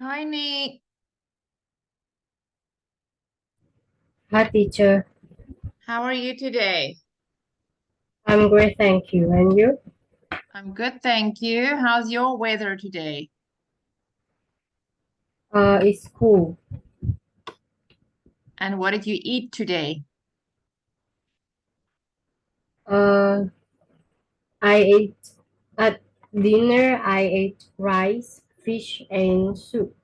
Hi, Nick. Hi, teacher. How are you today? I'm great, thank you. And you? I'm good, thank you. How's your weather today? It's cool. And what did you eat today? Uh, I ate at dinner. I ate rice, fish, and soup.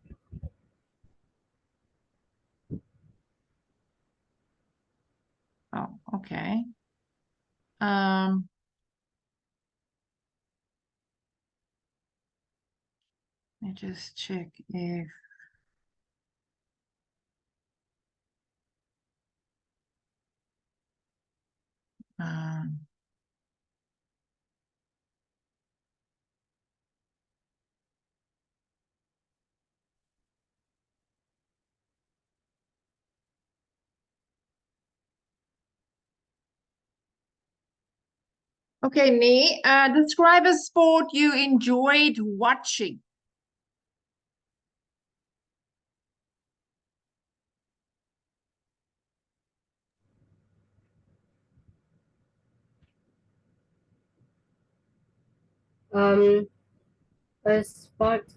Oh, okay. Um, Let me just check if um okay, Nee, describe a sport you enjoyed watching. Um, a sport,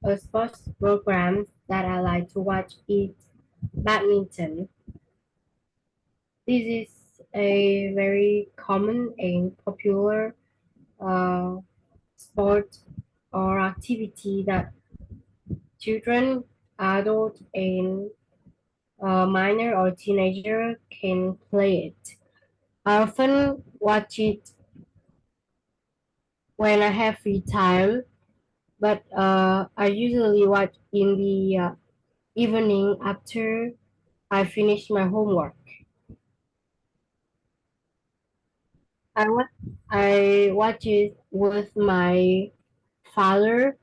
a sports program that I like to watch is badminton. This is a very common and popular uh, sport or activity that children, adults, and a minor or teenager can play it. I often watch it when I have free time, but I usually watch in the evening after I finish my homework. I watch, I watch it with my father.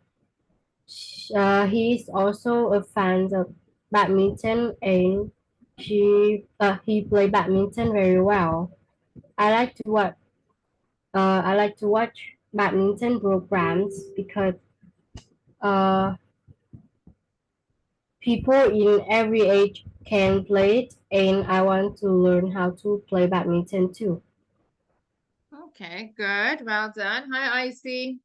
He is also a fan of badminton, and he play badminton very well. I like to watch I like to watch badminton programs because uh, people in every age can play it, and I want to learn how to play badminton too. Okay, good. Well done. Hi, Icy.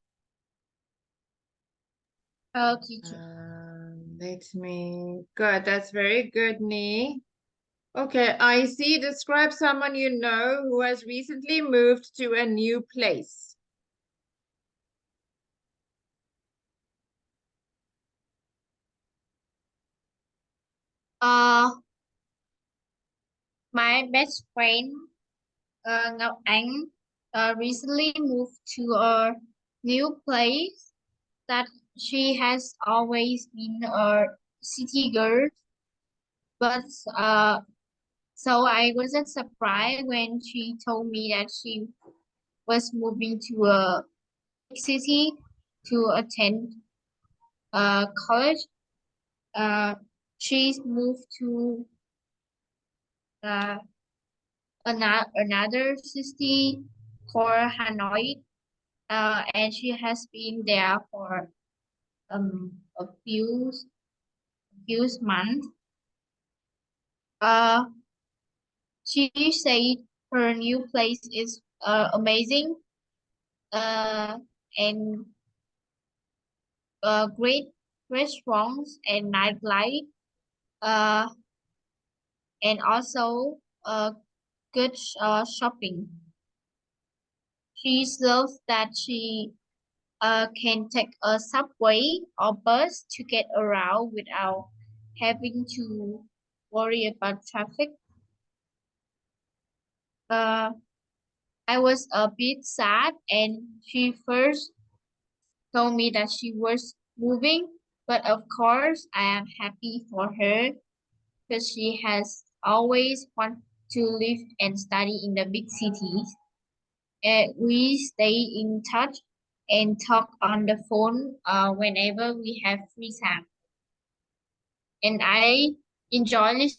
Hello, teacher. Let me. Good. That's very good, Nee. Okay, Icy, describe someone you know who has recently moved to a new place. Uh, my best friend, Ngọc Anh, recently moved to a new place that she has always been a city girl, but so I wasn't surprised when she told me that she was moving to a big city to attend college. Uh, she's moved to uh, another city called Hanoi, and she has been there for a few months. Uh, she said her new place is amazing, uh, and great restaurants and nightlife, uh, and also good shopping. She loves that she can take a subway or bus to get around without having to worry about traffic. Uh, I was a bit sad, and she first told me that she was moving, but of course, I am happy for her because she has always wanted to live and study in the big cities. We stay in touch and talk on the phone whenever we have free time. And I enjoy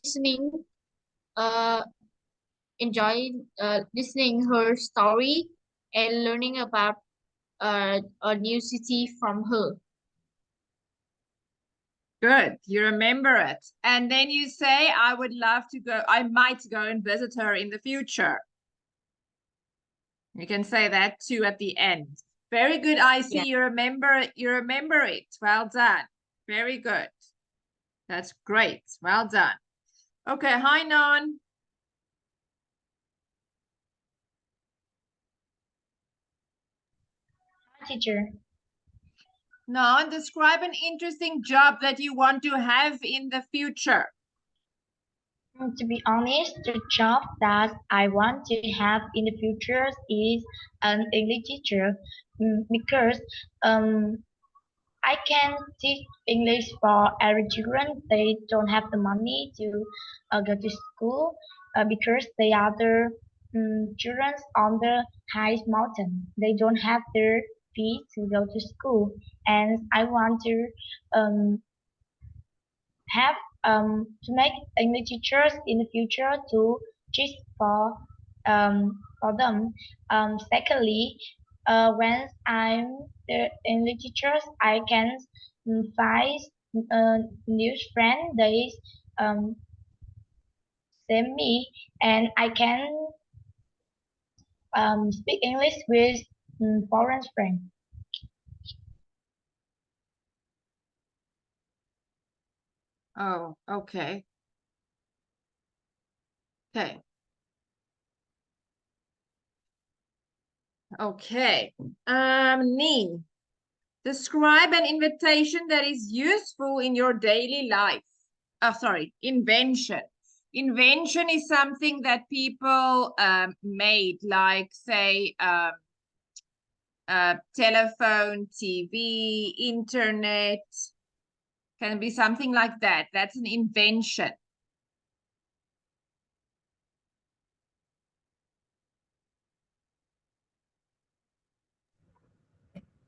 uh, listening her story and learning about a new city from her. Good. You remember it. And then you say, I would love to go. I might go and visit her in the future. You can say that too at the end. Very good. I see Yeah. you remember it. You remember it. Well done. Very good. That's great. Well done. Okay. Hi, Nhan. Teacher. Nhan, describe an interesting job that you want to have in the future. To be honest, the job that I want to have in the future is an English teacher because I can teach English for every children. They don't have the money to go to school because they are the children on the highest mountain. They don't have their fees to go to school, and I want to um, have to make English teachers in the future to teach for them. Secondly, when I'm the English teachers, I can find new friend. They um, send me, and I can speak English with foreign friends. Oh, okay. Okay. Okay. Nhi, describe an invitation that is useful in your daily life. Oh, sorry, invention. Invention is something that people made, like say telephone, TV, internet. Can be something like that. That's an invention.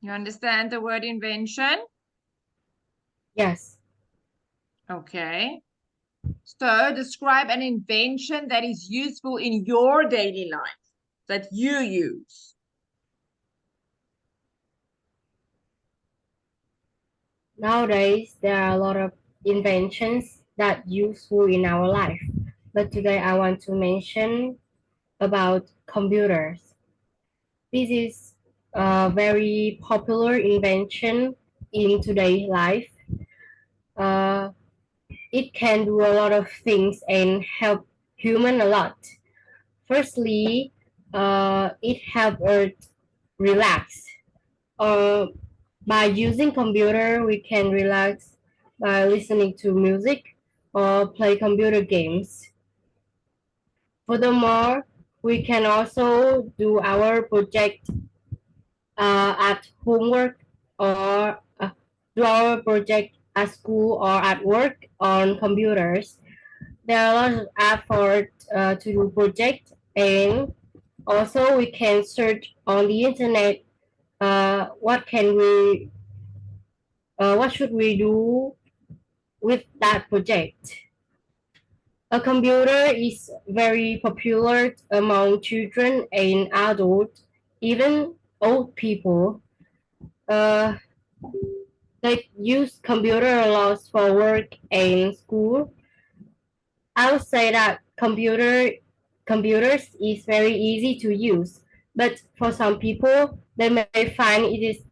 You understand the word invention? Yes. Okay. So describe an invention that is useful in your daily life that you use. Nowadays, there are a lot of inventions that useful in our life. But today I want to mention about computers. This is a very popular invention in today's life. Uh, it can do a lot of things and help human a lot. Firstly, it helps us relax. Uh, by using computer, we can relax by listening to music or play computer games. Furthermore, we can also do our project at homework or do our project at school or at work on computers. There are a lot of effort to do project, and also we can search on the internet what should we do with that project. A computer is very popular among children and adults, even old people. Uh, they use computer a lot for work and school. I would say that computers is very easy to use, but for some people, they may find it is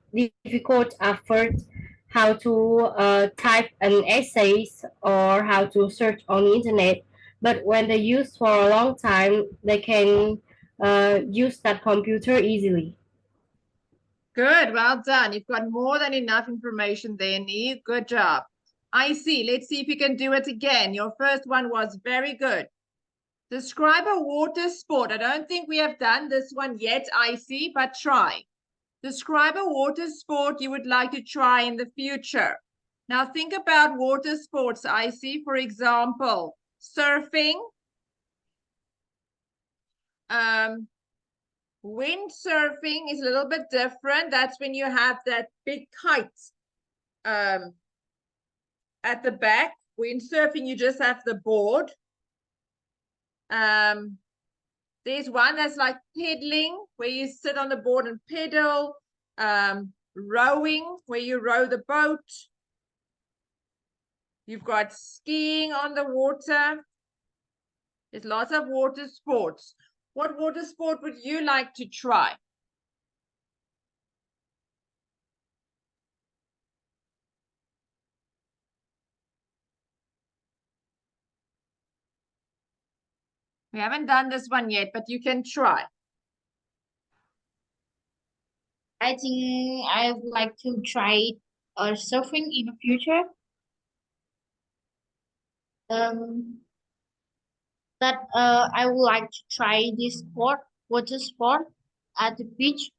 difficult at first how to type an essays or how to search on the internet. But when they use for a long time, they can use that computer easily. Good, well done. You've got more than enough information there, Nhi. Good job. I see. Let's see if you can do it again. Your first one was very good. Describe a water sport. I don't think we have done this one yet, I see, but try. Describe a water sport you would like to try in the future. Now think about water sports, I see. For example, surfing, windsurfing is a little bit different. That's when you have that big kite at the back. Windsurfing, you just have the board. There's one that's like pedaling, where you sit on the board and pedal. Rowing, where you row the boat. You've got skiing on the water. There's lots of water sports. What water sport would you like to try? We haven't done this one yet, but you can try. I think I would like to try surfing in the future. That I would like to try this water sport at the beach.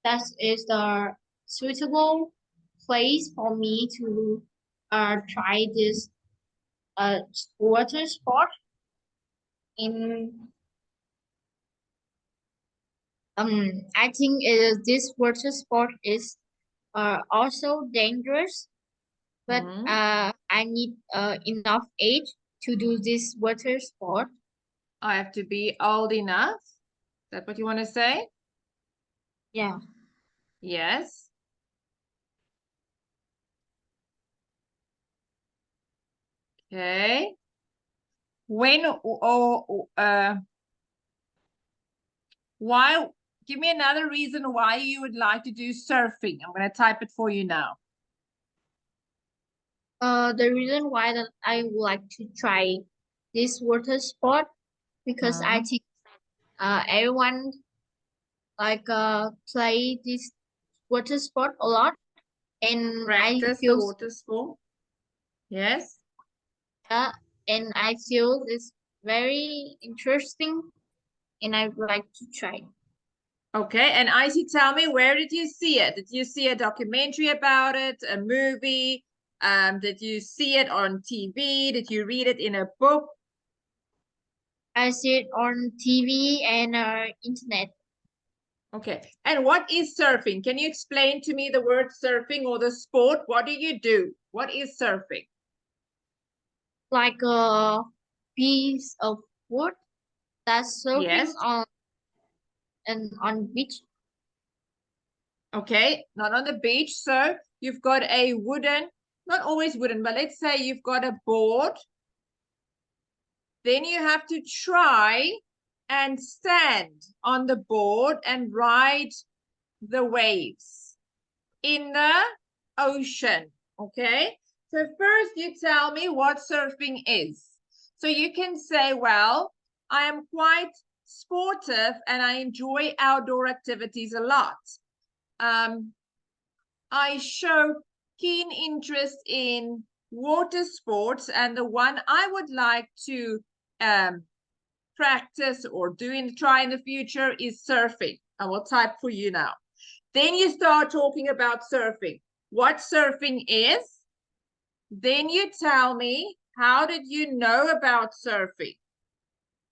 That is the suitable place for me to try this water sport. In I think this water sport is also dangerous, but Mhm. I need enough age to do this water sport. I have to be old enough. Is that what you want to say? Yeah. Yes. Okay. When or why? Give me another reason why you would like to do surfing. I'm going to type it for you now. The reason why that I would like to try this water sport because I Mhm. think everyone like play this water sport a lot, and I Practice the feel water sport. Yes. and I feel it's very interesting, and I would like to try. Okay. And Icy, tell me, where did you see it? Did you see a documentary about it, a movie? Did you see it on TV? Did you read it in a book? I see it on TV and internet. Okay. And what is surfing? Can you explain to me the word surfing or the sport? What do you do? What is surfing? Like a piece of wood that's surfing Yes. on beach. Okay. Not on the beach. So you've got a wooden, not always wooden, but let's say you've got a board. Then you have to try and stand on the board and ride the waves in the ocean. Okay. So first you tell me what surfing is. So you can say, well, I am quite sportive and I enjoy outdoor activities a lot. I show keen interest in water sports, and the one I would like to practice or try in the future is surfing. I will type for you now. Then you start talking about surfing. What surfing is. Then you tell me, how did you know about surfing?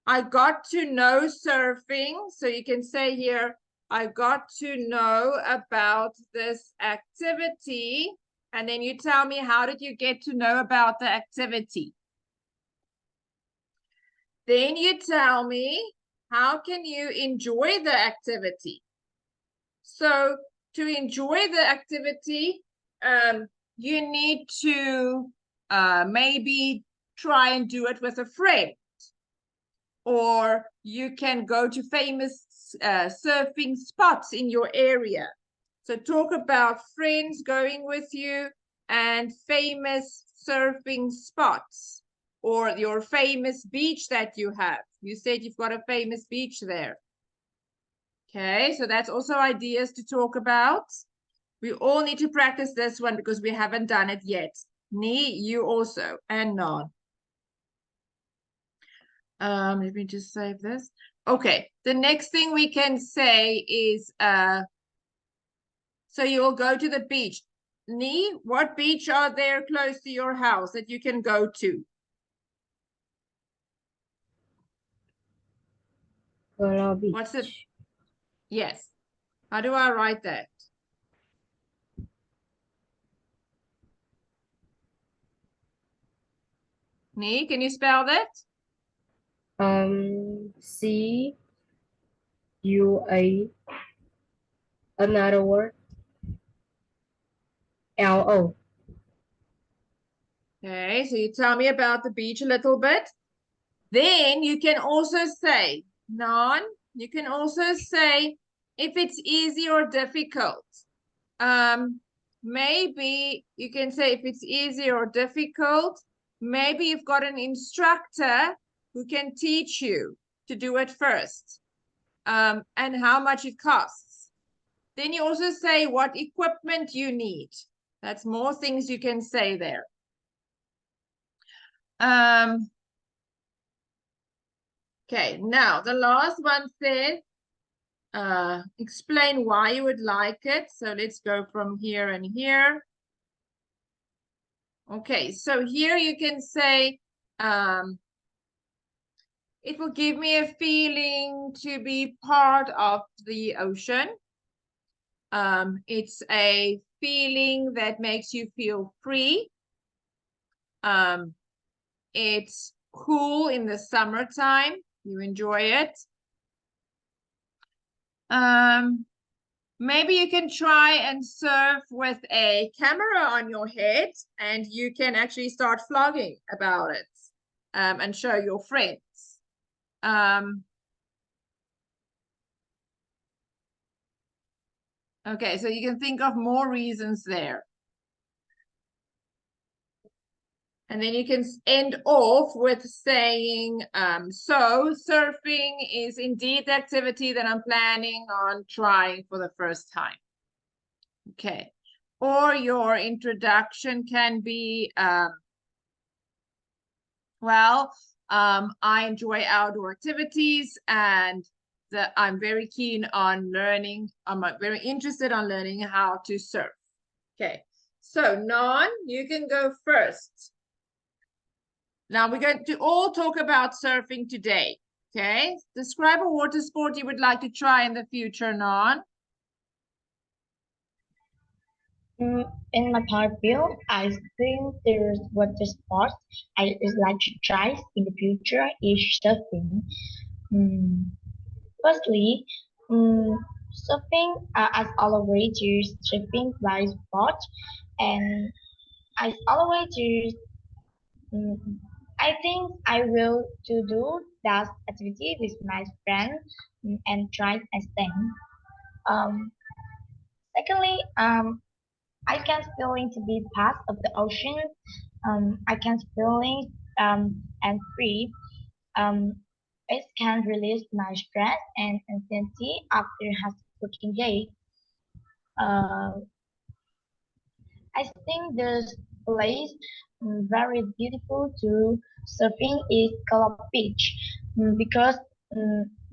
I got to know surfing. So you can say here, I got to know about this activity. And then you tell me, how did you get to know about the activity? Then you tell me, how can you enjoy the activity? So to enjoy the activity, you need to maybe try and do it with a friend. Or you can go to famous surfing spots in your area. So talk about friends going with you and famous surfing spots or your famous beach that you have. You said you've got a famous beach there. Okay, so that's also ideas to talk about. We all need to practice this one because we haven't done it yet. Ni, you also, and Nhan. Let me just save this. Okay, the next thing we can say is, so you'll go to the beach. Ni, what beach are there close to your house that you can go to? Beach. What's it? Yes. How do I write that? Ni, can you spell that? C U A, another word, L O. Okay, so you tell me about the beach a little bit. Then you can also say, Nhan, you can also say if it's easy or difficult. Maybe you can say if it's easy or difficult. Maybe you've got an instructor who can teach you to do it first. And how much it costs. Then you also say what equipment you need. That's more things you can say there. Okay, now the last one says, explain why you would like it. So let's go from here and here. Okay, so here you can say, it will give me a feeling to be part of the ocean. It's a feeling that makes you feel free. It's cool in the summertime. You enjoy it. Maybe you can try and surf with a camera on your head and you can actually start vlogging about it and show your friends. Okay, so you can think of more reasons there. And then you can end off with saying, so surfing is indeed the activity that I'm planning on trying for the first time. Okay. Or your introduction can be, well, I enjoy outdoor activities and I'm very keen on learning. I'm very interested on learning how to surf. Okay. So Nhan, you can go first. Now we're going to all talk about surfing today. Okay. Describe a water sport you would like to try in the future, Nhan. In my part view, I think there's water sports I would like to try in the future is surfing. Mm, Firstly, surfing as always use surfing by sport, and I always use. Mm, I think I will to do that activity with my friends and try and stand. Um, Secondly, I can feeling to be part of the ocean. I can feeling and free. Um, it can release my stress and anxiety after a working day. Uh, I think this place very beautiful to surfing is Color Beach because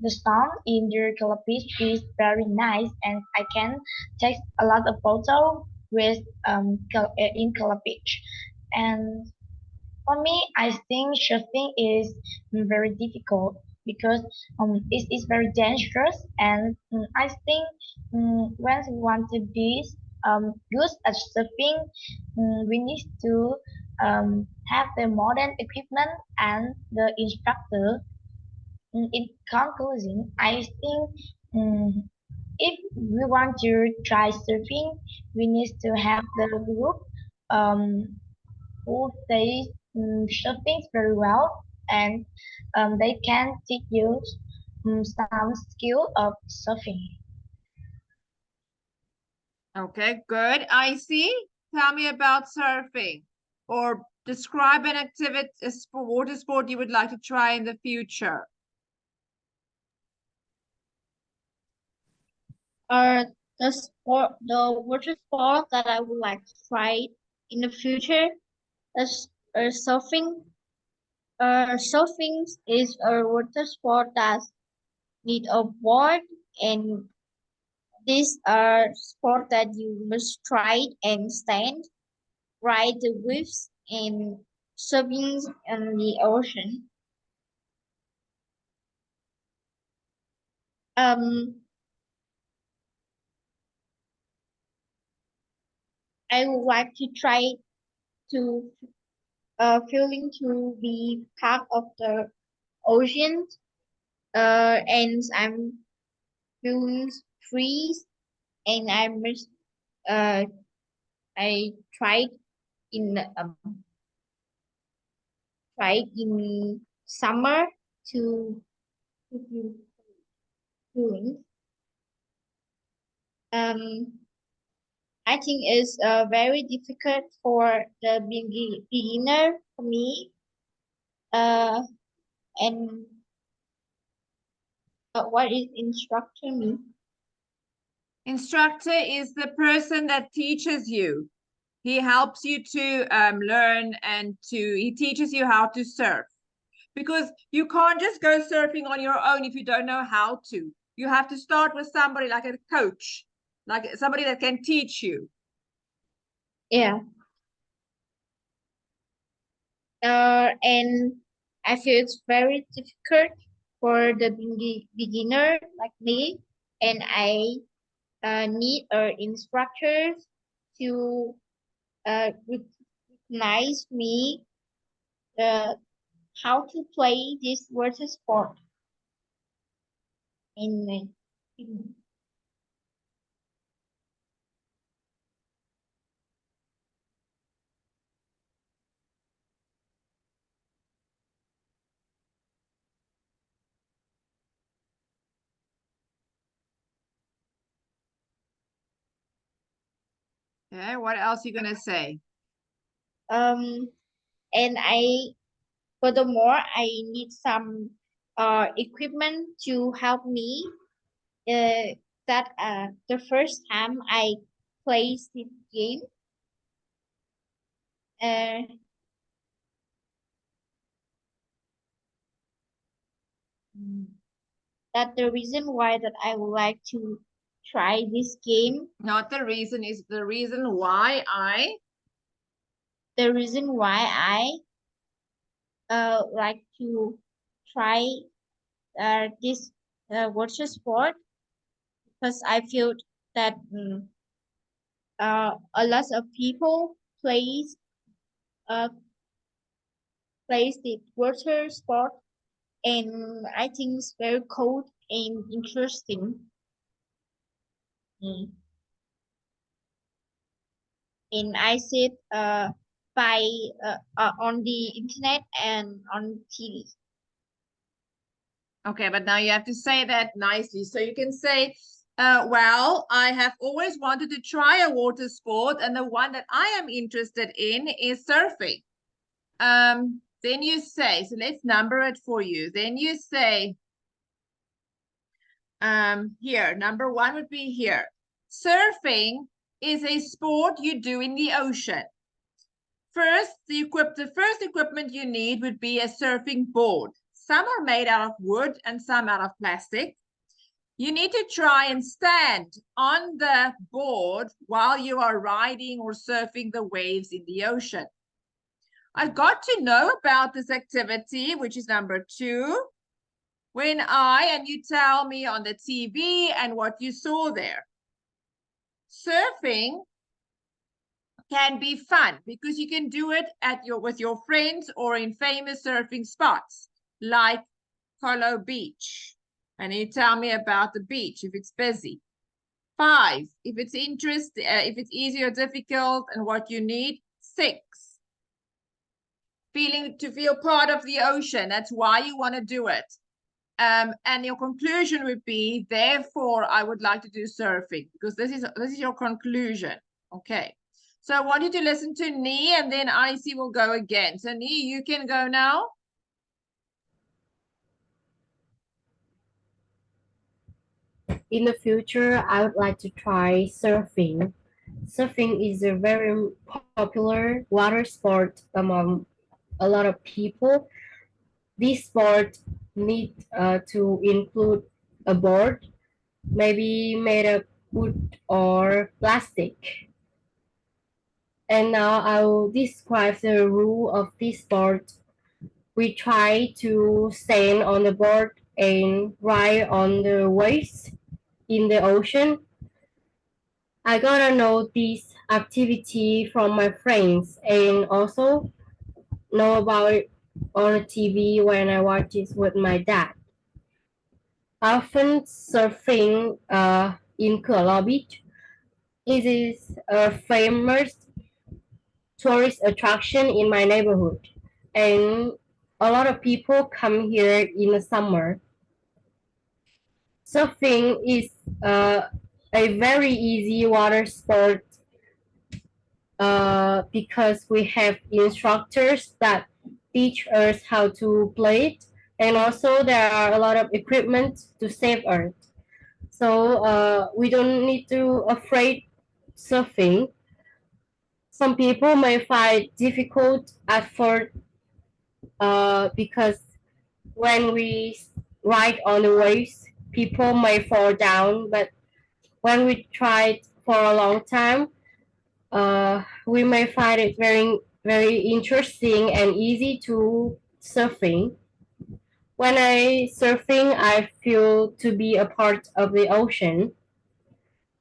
the sun in the Color Beach is very nice and I can take a lot of photos with in Color Beach. And for me, I think surfing is very difficult because it is very dangerous, and I think when we want to be good at surfing, we need to have the modern equipment and the instructor. In conclusion, I think if we want to try surfing, we need to have the group um, who they surfing very well and they can teach you some skill of surfing. Okay, good. I see. Tell me about surfing or describe an activity, water sport you would like to try in the future. Uh, the water sport that I would like to try in the future is surfing. Surfing is a water sport that need a board, and these are sport that you must try and stand, ride the waves, and surfing in the ocean. Um, I would like to try to feeling to be part of the ocean. And I'm feeling free, and uh I tried in try in summer to doing. I think it's very difficult for the beginner for me. And what is instructor mean? Instructor is the person that teaches you. He helps you to learn and he teaches you how to surf. Because you can't just go surfing on your own if you don't know how to. You have to start with somebody like a coach, like somebody that can teach you. Yeah. And I feel it's very difficult for the beginner like me, and I need instructors to recognize me how to play this water sport. In Okay, what else are you going to say? and furthermore, I need some equipment to help me. That the first time I played this game, uh, that the reason why that I would like to try this game. Not the reason, is the reason why The reason why I like to try this water sport, because I feel that a lot of people uh plays the water sport, and I think it's very cool and interesting. Mm. And I see it by on the internet and on TV. Okay, but now you have to say that nicely. So you can say, well, I have always wanted to try a water sport, and the one that I am interested in is surfing. Then you say, so let's number it for you. Then you say, here, number one would be here. Surfing is a sport you do in the ocean. First, the first equipment you need would be a surfing board. Some are made out of wood and some out of plastic. You need to try and stand on the board while you are riding or surfing the waves in the ocean. I got to know about this activity, which is number two, when and you tell me on the TV and what you saw there. Surfing can be fun because you can do it with your friends or in famous surfing spots like Colo Beach. And you tell me about the beach if it's busy. 5, if it's if it's easy or difficult and what you need. 6, to feel part of the ocean. That's why you want to do it. And your conclusion would be, therefore, I would like to do surfing, because this is your conclusion. Okay. So I want you to listen to Ni, and then IC will go again. So Ni, you can go now. In the future, I would like to try surfing. Surfing is a very popular water sport among a lot of people. This sport need to include a board, maybe made of wood or plastic. And now I will describe the rule of this sport. We try to stand on the board and ride on the waves in the ocean. I gotta know this activity from my friends and also know about it on TV when I watch it with my dad. Often surfing in Cửa Beach. It is a famous tourist attraction in my neighborhood, and a lot of people come here in the summer. Surfing is a very easy water sport because we have instructors that teach us how to play it, and also there are a lot of equipment to save us. So we don't need to afraid surfing. Some people may find difficult at first because when we ride on the waves, people may fall down. But when we try it for a long time, we may find it very interesting and easy to surfing. When I surfing, I feel to be a part of the ocean.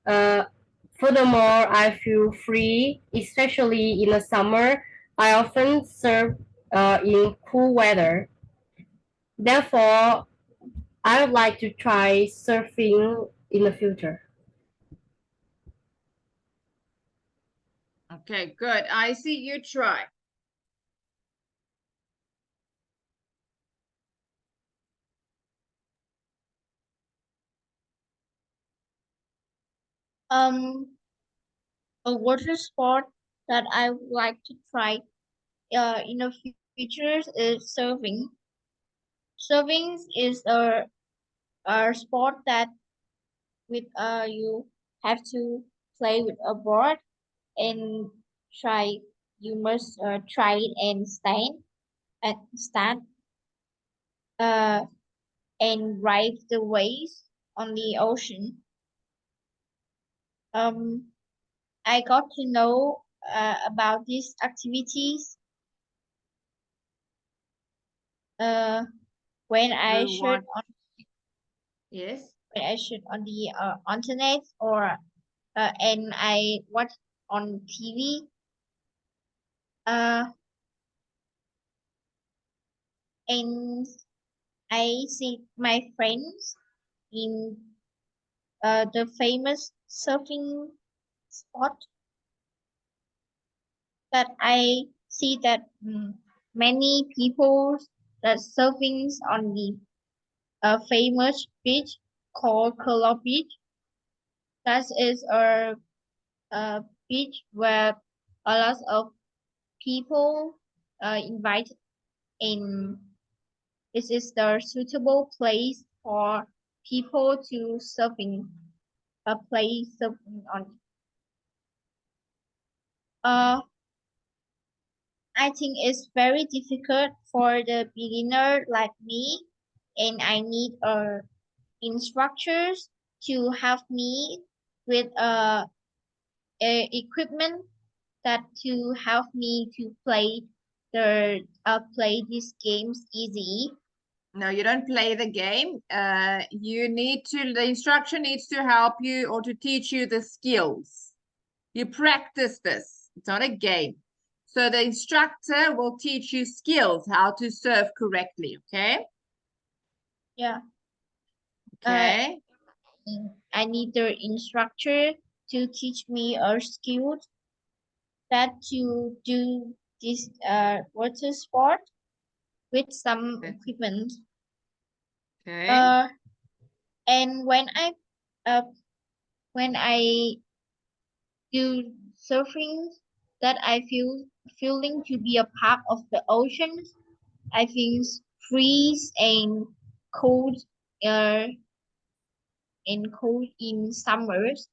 Uh, Furthermore, I feel free, especially in the summer. I often surf in cool weather. Therefore, I would like to try surfing in the future. Okay, good. I see you try. A water sport that I would like to try in the future is surfing. Surfing is a sport that with you have to play with a board and try you must try it and stand uh and ride the waves on the ocean. Um, I got to know about these activities uh when I You should want, yes. on the internet or and I watch on TV. Uh, and I see my friends in the famous surfing spot that I see that many people that surfing on the famous beach called Color Beach. That is a beach where a lot of people invite in. This is the suitable place for people to surfing, a place surfing on. Uh, I think it's very difficult for the beginner like me, and I need instructors to help me with equipment that to help me to play these games easy. No, you don't play the game. The instruction needs to help you or to teach you the skills. You practice this. It's not a game. So the instructor will teach you skills, how to surf correctly, okay? Yeah. Okay. I need the instructor to teach me a skill that to do this water sport with some Okay. equipment. Okay. Uh, and uh when I do surfing, that I feeling to be a part of the ocean. I feel freeze cold uh and cold in summers.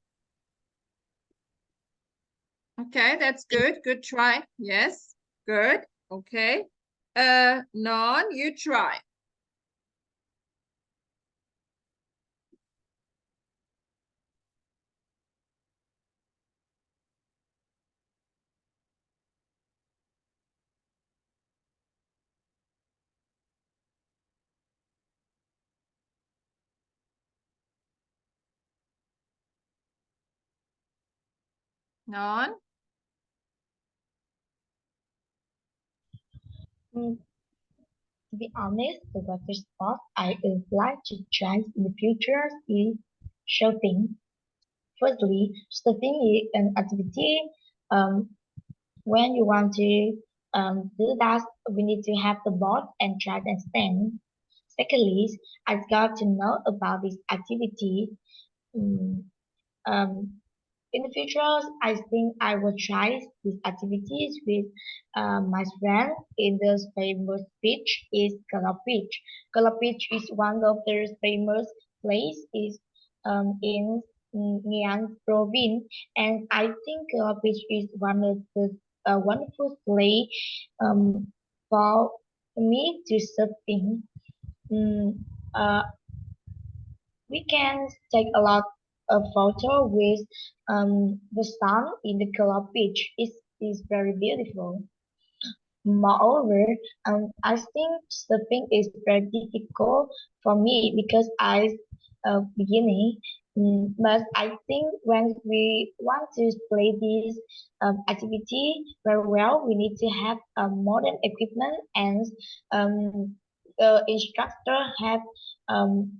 Okay, that's good. Good try. Yes. Good. Okay. Nhan, you try. Nhan. Mm, to be honest, the water sport I would like to try in the future is surfing. Firstly, surfing is an activity um, when you want to do that, we need to have the board and try to understand. Secondly, I got to know about this activity. Mm, um, in the future, I think I will try these activities with my friend in the famous beach is Kala Beach. Kala Beach is one of the famous place is in Nhan province, and I think Kala Beach is one of the wonderful place for me to surfing. Mm, uh, we can take a lot of photo with the sun in the Kala beach. It's very beautiful. Moreover, I think surfing is very difficult for me because I beginning. But I think when we want to play this activity very well, we need to have modern equipment and the instructor have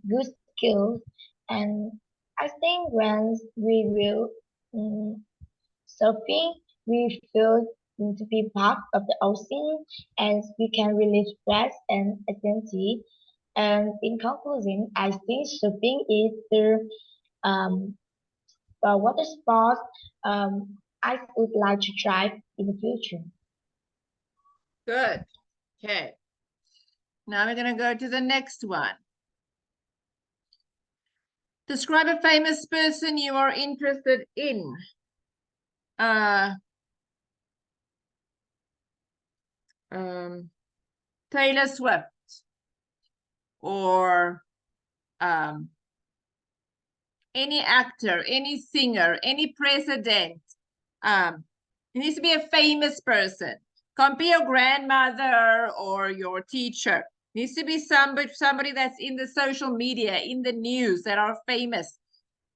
good skills. And I think when we will um, surfing, we feel to be part of the ocean and we can relieve stress and anxiety. And in conclusion, I think surfing is the um, water sport I would like to try in the future. Good. Okay. Now we're going to go to the next one. Describe a famous person you are interested in. Taylor Swift or any actor, any singer, any president. It needs to be a famous person. Can't be your grandmother or your teacher. It needs to be somebody that's in the social media, in the news, that are famous.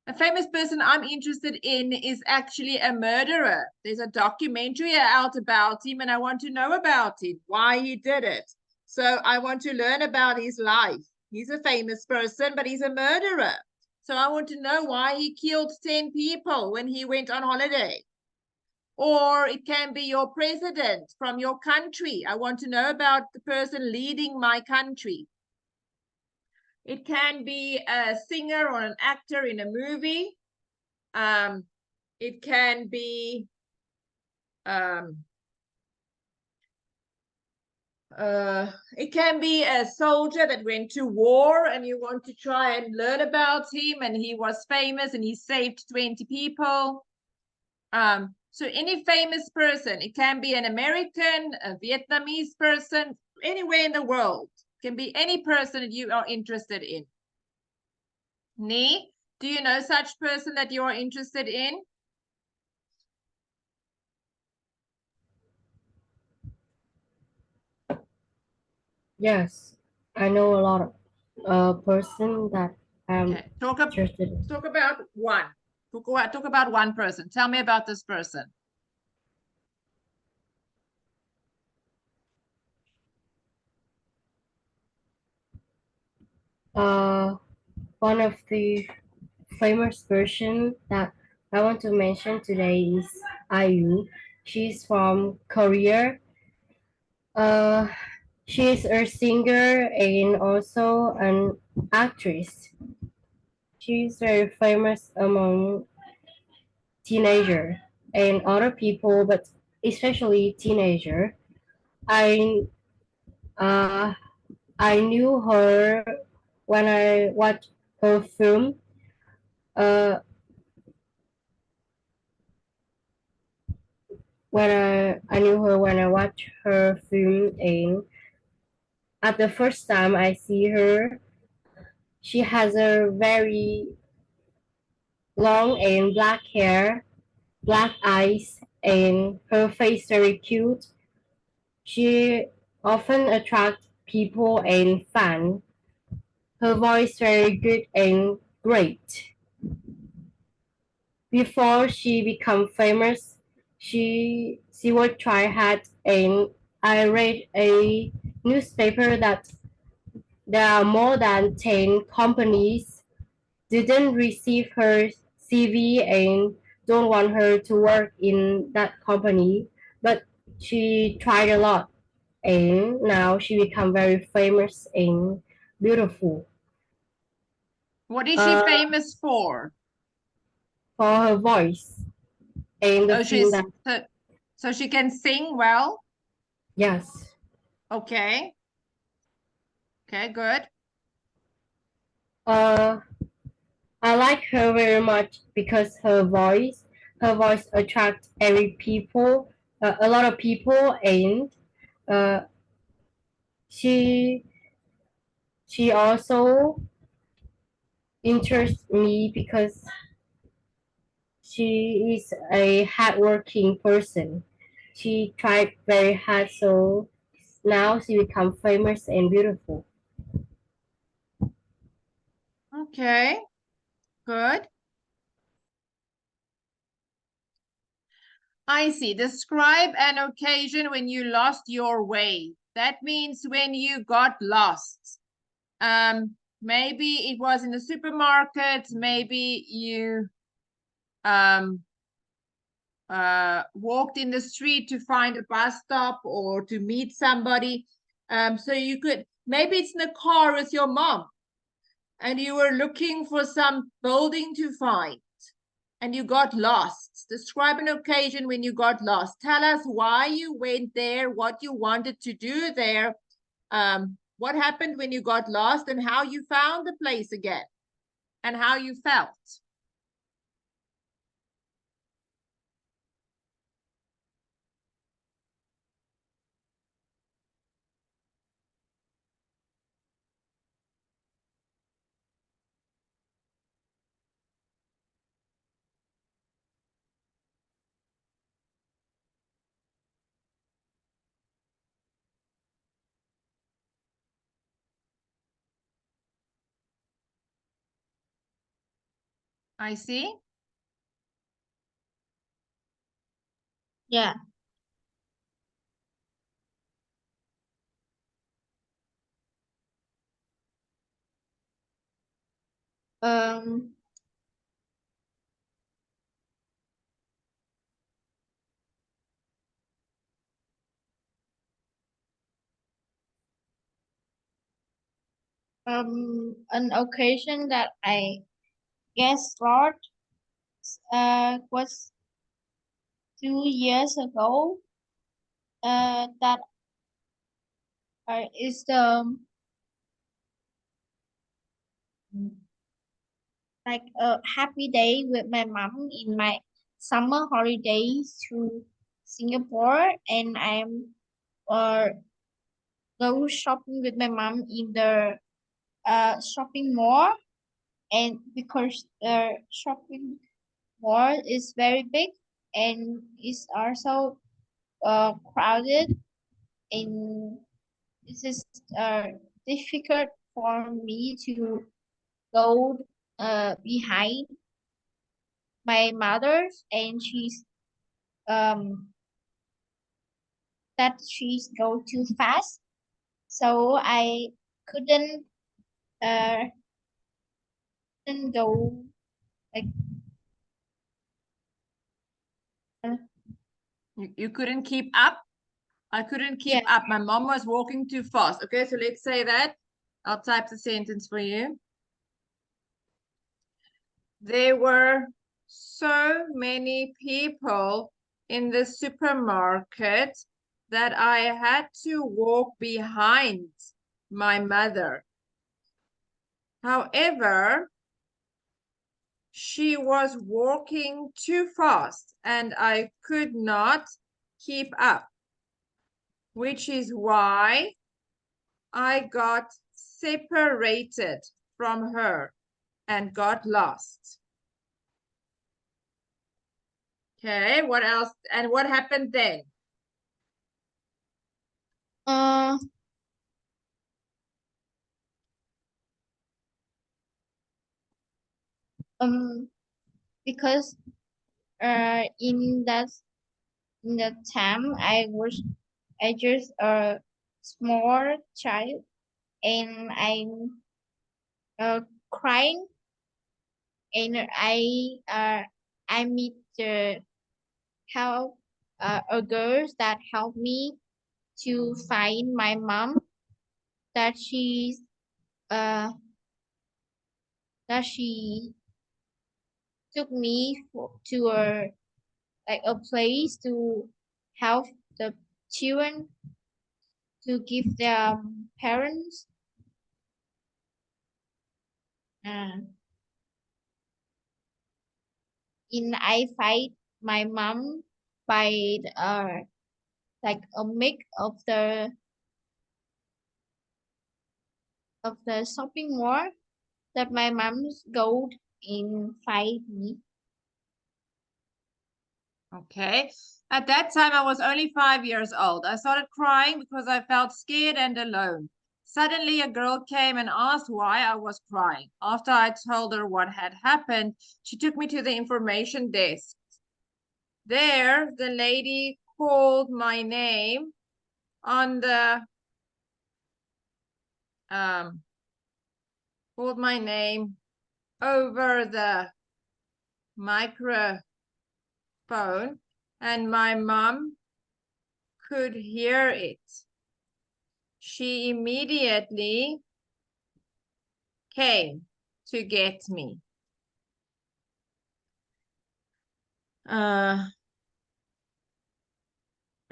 A famous person I'm interested in is actually a murderer. There's a documentary out about him and I want to know about it, why he did it. So I want to learn about his life. He's a famous person, but he's a murderer. So I want to know why he killed 10 people when he went on holiday. Or it can be your president from your country. I want to know about the person leading my country. It can be a singer or an actor in a movie. It can be a soldier that went to war and you want to try and learn about him and he was famous and he saved 20 people. So any famous person, it can be an American, a Vietnamese person, anywhere in the world. It can be any person that you are interested in. Nee, do you know such person that you are interested in? Yes, I know a lot of person that I'm Okay. interested in. Talk about one. Talk about one person. Tell me about this person. One of the famous person that I want to mention today is IU. She's from Korea. Uh, she's a singer and also an actress. She's very famous among teenager and other people, but especially teenager. I uh, I knew her when I watched her film. Uh, when I knew her when I watched her film, and at the first time I see her, she has a very long and black hair, black eyes, and her face very cute. She often attracts people and fans. Her voice very good and great. Before she become famous, she worked try hard, and I read a newspaper that there are more than 10 companies didn't receive her CV and don't want her to work in that company. But She tried a lot, and now she become very famous and beautiful. What is she Uh, famous for? for her voice and the Oh, thing that so she can sing well? yes. Okay. Okay, good. Uh, I like her very much because her voice attracts a lot of people, and uh, she she also interests me because she is a hardworking person. She tried very hard, so now she become famous and beautiful. Okay, good. I see. Describe an occasion when you lost your way. That means when you got lost. Maybe it was in the supermarket, maybe you um walked in the street to find a bus stop or to meet somebody. So you could, maybe it's in the car with your mom and you were looking for some building to find and you got lost. Describe an occasion when you got lost. Tell us why you went there, what you wanted to do there, what happened when you got lost, and how you found the place again, and how you felt. I see. Yeah. Um, an occasion that I guess Lord was 2 years ago. That is the like a happy day with my mom in my summer holidays to Singapore, and I'm uh go shopping with my mom in the shopping mall, and because the shopping mall is very big and is also crowded, and this is difficult for me to go behind my mother, and um she's go too fast, so I couldn't uh couldn't go like uh, You couldn't keep up. I couldn't keep yeah. up. My mom was walking too fast. Okay, so let's say that. I'll type the sentence for you. There were so many people in the supermarket that I had to walk behind my mother. However, she was walking too fast and I could not keep up, which is why I got separated from her and got lost. Okay, what else? And what happened then? uh um because in that time I just a small child, and I'm crying, and I meet the help a girl that helped me to find my mom. That she's uh that she took me to a place to help the children to give their parents. Uh, in I fight my mom by like a mix of the shopping mall that my mom's go in fight me. Okay. At that time, I was only 5 years old. I started crying because I felt scared and alone. Suddenly, a girl came and asked why I was crying. After I told her what had happened, she took me to the information desk. There, the lady called my name on the called my name over the microphone, and my mom could hear it. She immediately came to get me.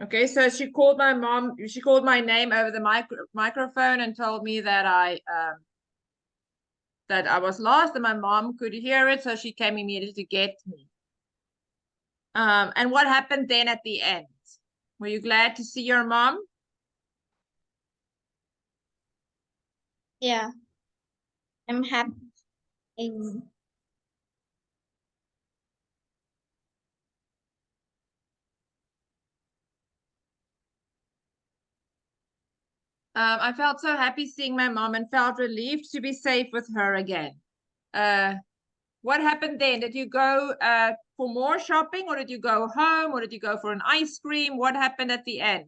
Okay, so she called my mom. She called my name over the microphone and told me that I was lost, and my mom could hear it, so she came immediately to get me. And what happened then at the end? Were you glad to see your mom? Yeah, I'm happy. In I felt so happy seeing my mom and felt relieved to be safe with her again. What happened then? Did you go for more shopping, or did you go home, or did you go for an ice cream? What happened at the end?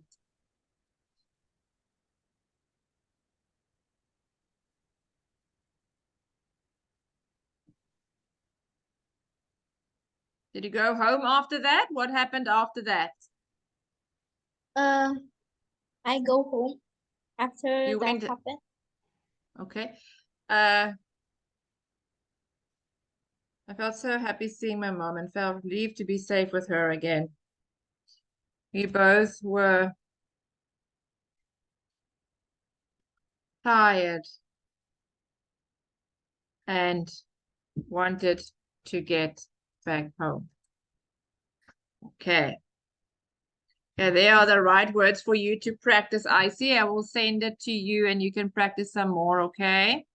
Did you go home after that? What happened after that? uh, I go home after You that went, happened. okay. I felt so happy seeing my mom and felt relieved to be safe with her again. We both were tired and wanted to get back home. Okay. Yeah, there are the right words for you to practice, Icy. I will send it to you and you can practice some more, okay?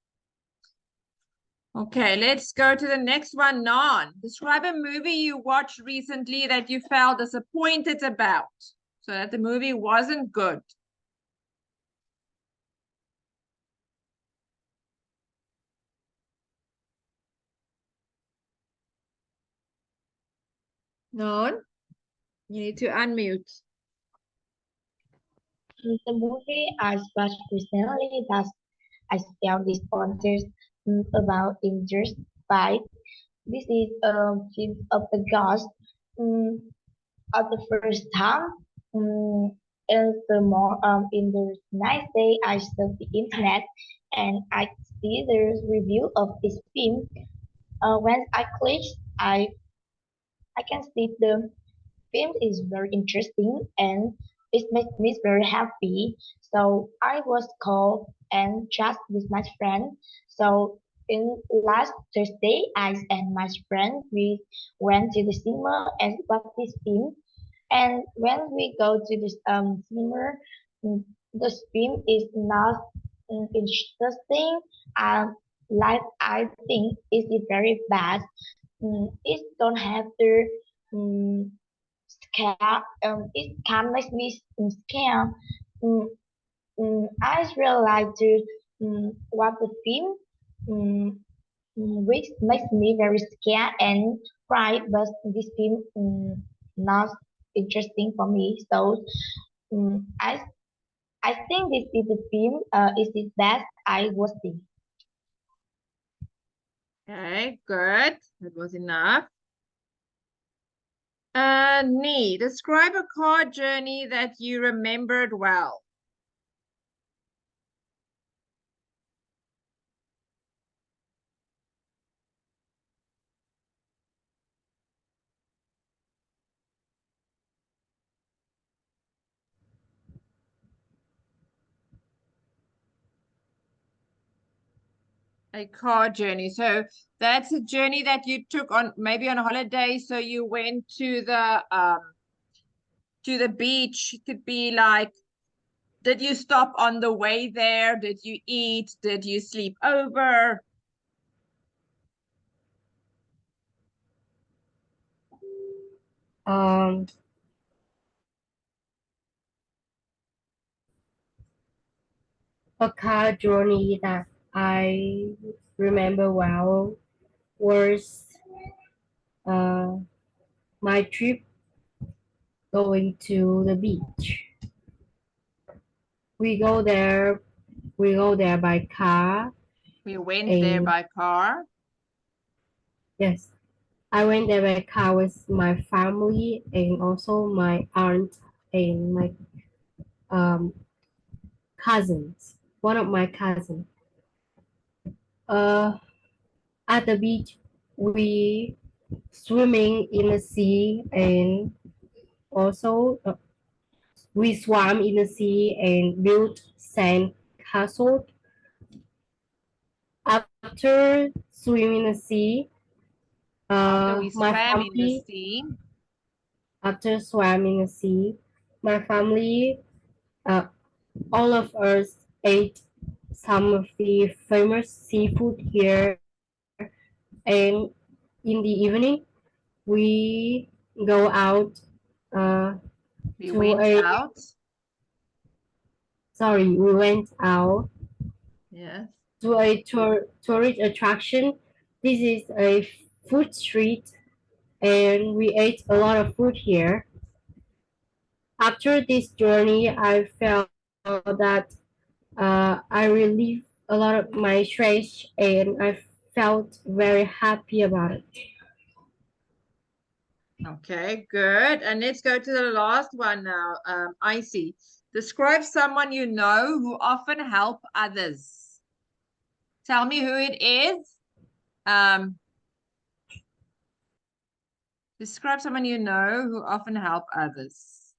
Okay, let's go to the next one, Nhan. Describe a movie you watched recently that you felt disappointed about, so that the movie wasn't good. Nhan, you need to unmute. The movie I watched recently that I felt disappointed about Injured by. This is a film of the ghost. Um, at the first time, in the next day I surfed the internet and I see there's review of this film. When I click, I can see the film is very interesting and it makes me very happy. So I was called and chat with my friend. So in last Thursday, I and my friend we went to the cinema and watched this film. And when we go to this cinema, the film is not interesting. Like I think it is very bad. It don't have the um, scare. It can make me scared. Um, I really like to watch the film, which makes me very scared and cry. But this film not interesting for me. So um, I I think this is the film is the best I was seeing. Okay, good. That was enough. Nee, describe a car journey that you remembered well. A car journey. So that's a journey that you took on maybe on a holiday. So you went to the beach. It could be like, did you stop on the way there? Did you eat? Did you sleep over? Um, a car journey that I remember well was uh, my trip going to the beach. We go there. We go there by car. We went there And by car. yes, I went there by car with my family and also my aunt and my um, cousins. One of my cousins. Uh, at the beach, we swimming in the sea and also we swam in the sea and built sand castle. After swimming in the sea, After we my swam in the family sea. after swam in the sea, my family, uh, all of us ate some of the famous seafood here, and in the evening we go out uh, We to went a out. we went out Yes. to a tourist attraction. This is a food street, and we ate a lot of food here. After this journey, I felt that I relieved a lot of my stress, and I felt very happy about it. Okay, good. And let's go to the last one now. Icy. Describe someone you know who often help others. Tell me who it is. Describe someone you know who often help others.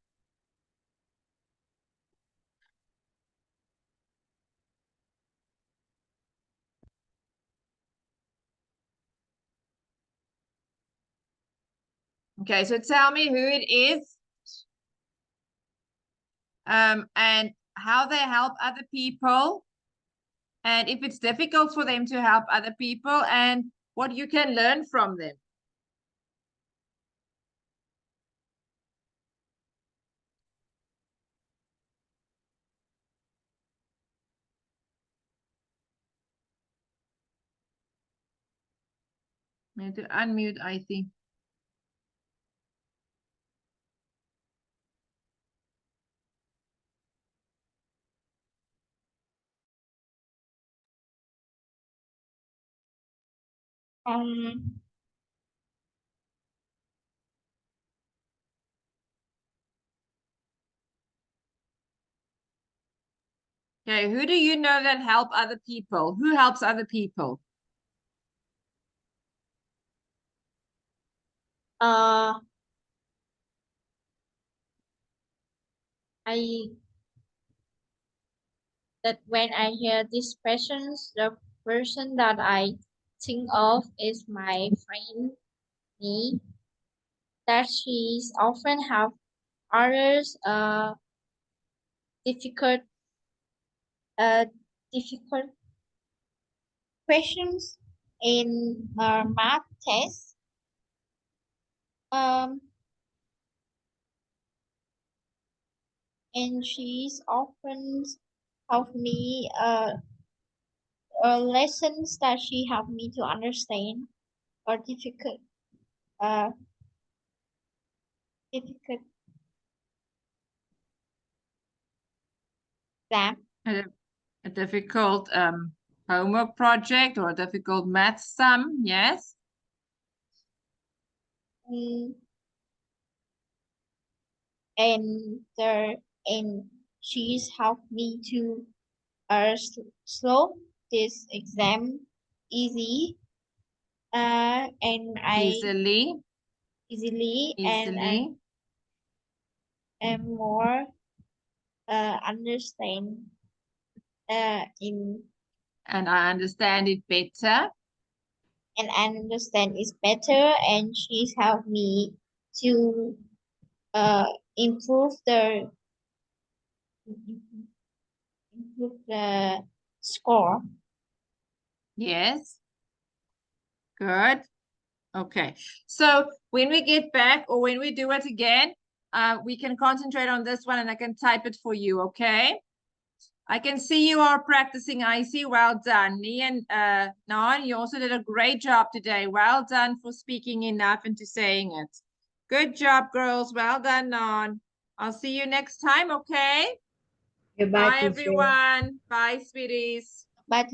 Okay, so tell me who it is, and how they help other people, and if it's difficult for them to help other people, and what you can learn from them. I need to unmute, I think. Um, Okay, who do you know that help other people? Who helps other people? uh, I that when I hear these questions, the person that I think of is my friend me, that she's often have others difficult uh difficult questions in math test. Um, and she's often helped me lessons that she helped me to understand or uh difficult exam. A, a difficult homework project or a difficult math sum, yes? Mm, and she's helped me to slow this exam easy and I Easily. easily and am more understand in And I understand it better. and understand is better, and she's helped me to improve the score. Yes. Good. Okay. So when we get back or when we do it again, we can concentrate on this one and I can type it for you, okay? I can see you are practicing, Icy. Well done. Nhan, Nhan, you also did a great job today. Well done for speaking enough into saying it. Good job, girls. Well done, Nhan. I'll see you next time, okay? Goodbye, Bye, teacher. everyone. Bye, sweeties. But